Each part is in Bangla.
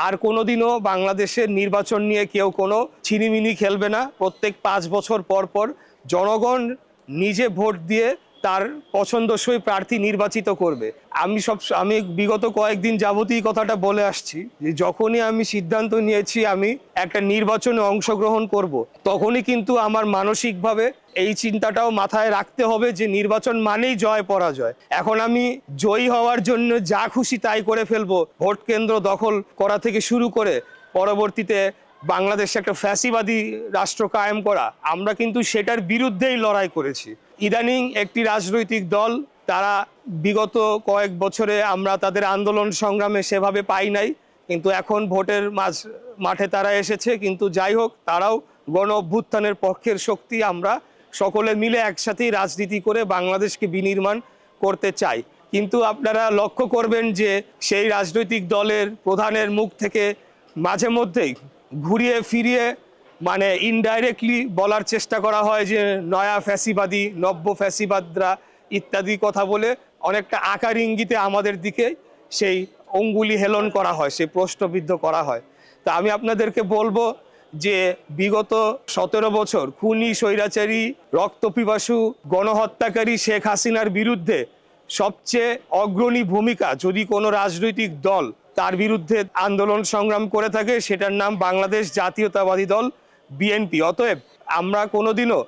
আর কোনোদিনও বাংলাদেশের নির্বাচন নিয়ে কেউ কোনো ছিনিমিনি খেলবে না। প্রত্যেক 5 বছর পর পর জনগণ নিজে ভোট দিয়ে তার পছন্দসই প্রার্থী নির্বাচিত করবে। আমি বিগত কয়েকদিন যাবতীয় কথাটা বলে আসছি যে যখনই আমি সিদ্ধান্ত নিয়েছি আমি একটা নির্বাচনে অংশগ্রহণ করব, তখনই কিন্তু আমার মানসিকভাবে এই চিন্তাটাও মাথায় রাখতে হবে যে নির্বাচন মানেই জয় পরাজয়। এখন আমি জয়ী হওয়ার জন্য যা খুশি তাই করে ফেলবো, ভোট কেন্দ্র দখল করা থেকে শুরু করে পরবর্তীতে বাংলাদেশে একটা ফ্যাসিবাদী রাষ্ট্র কায়েম করা, আমরা কিন্তু সেটার বিরুদ্ধেই লড়াই করেছি। ইদানিং একটি রাজনৈতিক দল, তারা বিগত কয়েক বছরে আমরা তাদের আন্দোলন সংগ্রামে সেভাবে পাই নাই, কিন্তু এখন ভোটের মাঠে তারা এসেছে। কিন্তু যাই হোক, তারাও গণ অভ্যুত্থানের পক্ষের শক্তি। আমরা সকলে মিলে একসাথেই রাজনীতি করে বাংলাদেশকে বিনির্মাণ করতে চাই। কিন্তু আপনারা লক্ষ্য করবেন যে সেই রাজনৈতিক দলের প্রধানের মুখ থেকে মাঝে মধ্যেই ঘুরিয়ে ফিরিয়ে মানে ইনডাইরেক্টলি বলার চেষ্টা করা হয় যে নয়া ফ্যাসিবাদী, নব্য ফ্যাসিবাদরা ইত্যাদি কথা বলে অনেকটা আকার ইঙ্গিতে আমাদের দিকে সেই অঙ্গুলি হেলন করা হয়, সেই প্রশ্নবিদ্ধ করা হয়। তা আমি আপনাদেরকে বলবো যে বিগত 17 বছর খুনি, স্বৈরাচারী, রক্তপিপাসু, গণহত্যাকারী শেখ হাসিনার বিরুদ্ধে সবচেয়ে অগ্রণী ভূমিকা যদি কোনো রাজনৈতিক দল তার বিরুদ্ধে আন্দোলন সংগ্রাম করে থাকে, সেটার নাম বাংলাদেশ জাতীয়তাবাদী দল, বিএনপি। অতএব আমরা কোনোদিনও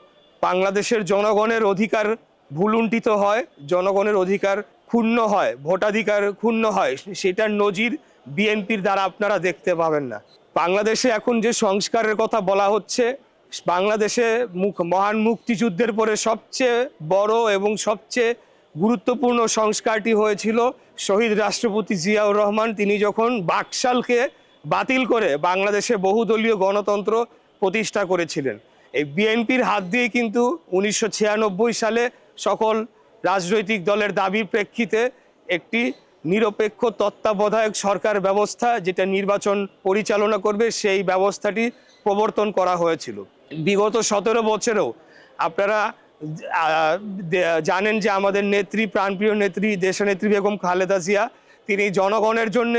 বাংলাদেশের জনগণের অধিকার ভুলুণ্ঠিত হয়, জনগণের অধিকার ক্ষুণ্ণ হয়, ভোটাধিকার ক্ষুণ্ণ হয়, সেটার নজির বিএনপির দ্বারা আপনারা দেখতে পাবেন না। বাংলাদেশে এখন যে সংস্কারের কথা বলা হচ্ছে, বাংলাদেশে মহান মুক্তিযুদ্ধের পরে সবচেয়ে বড় এবং সবচেয়ে গুরুত্বপূর্ণ সংস্কারটি হয়েছিল শহীদ রাষ্ট্রপতি জিয়াউর রহমান, তিনি যখন বাকশালকে বাতিল করে বাংলাদেশে বহুদলীয় গণতন্ত্র প্রতিষ্ঠা করেছিলেন। এই বিএনপির হাত দিয়ে কিন্তু 1996 সালে সকল রাজনৈতিক দলের দাবির প্রেক্ষিতে একটি নিরপেক্ষ তত্ত্বাবধায়ক সরকার ব্যবস্থা, যেটা নির্বাচন পরিচালনা করবে, সেই ব্যবস্থাটি প্রবর্তন করা হয়েছিল। বিগত 17 বছরেও আপনারা জানেন যে আমাদের নেত্রী, প্রাণপ্রিয় নেত্রী, দেশনেত্রী বেগম খালেদা জিয়া, তিনি জনগণের জন্য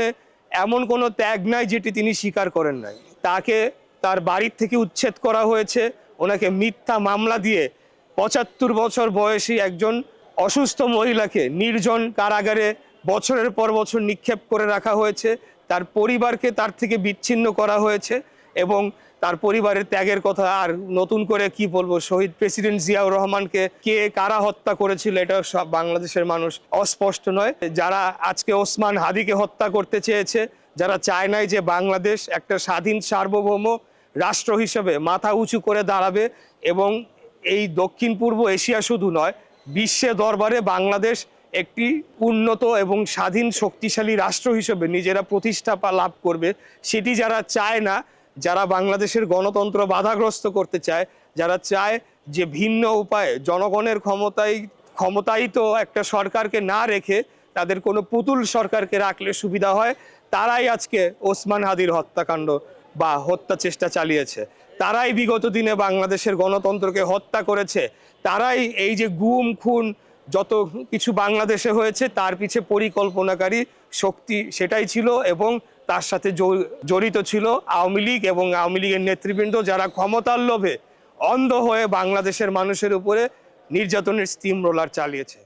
এমন কোনো ত্যাগ নাই যেটি তিনি স্বীকার করেন নাই। তাকে তার বাড়ির থেকে উচ্ছেদ করা হয়েছে, ওনাকে মিথ্যা মামলা দিয়ে 75 বছর বয়সী একজন অসুস্থ মহিলাকে নির্জন কারাগারে বছরের পর বছর নিক্ষেপ করে রাখা হয়েছে, তার পরিবারকে তার থেকে বিচ্ছিন্ন করা হয়েছে এবং তার পরিবারের ত্যাগের কথা আর নতুন করে কি বলবো। শহীদ প্রেসিডেন্ট জিয়াউর রহমানকে কে কারা হত্যা করেছিল এটা সব বাংলাদেশের মানুষ অস্পষ্ট নয়। যারা আজকে ওসমান হাদিকে হত্যা করতে চেয়েছে, যারা চায় নাই যে বাংলাদেশ একটা স্বাধীন সার্বভৌম রাষ্ট্র হিসেবে মাথা উঁচু করে দাঁড়াবে এবং এই দক্ষিণ পূর্ব এশিয়া শুধু নয়, বিশ্বের দরবারে বাংলাদেশ একটি উন্নত এবং স্বাধীন শক্তিশালী রাষ্ট্র হিসেবে নিজেরা প্রতিষ্ঠা লাভ করবে, সেটি যারা চায় না, যারা বাংলাদেশের গণতন্ত্র বাধাগ্রস্ত করতে চায়, যারা চায় যে ভিন্ন উপায়ে জনগণের ক্ষমতায়িত একটা সরকারকে না রেখে তাদের কোনো পুতুল সরকারকে রাখলে সুবিধা হয়, তারাই আজকে ওসমান হাদির হত্যাকাণ্ড বা হত্যা চেষ্টা চালিয়েছে। তারাই বিগত দিনে বাংলাদেশের গণতন্ত্রকে হত্যা করেছে। তারাই এই যে গুম খুন যত কিছু বাংলাদেশে হয়েছে তার পিছে পরিকল্পনাকারী শক্তি সেটাই ছিল এবং তার সাথে জড়িত ছিল আওয়ামী লীগ এবং আওয়ামী লীগের নেতৃবৃন্দ, যারা ক্ষমতার লোভে অন্ধ হয়ে বাংলাদেশের মানুষের উপরে নির্যাতনের স্টিম রোলার চালিয়েছে।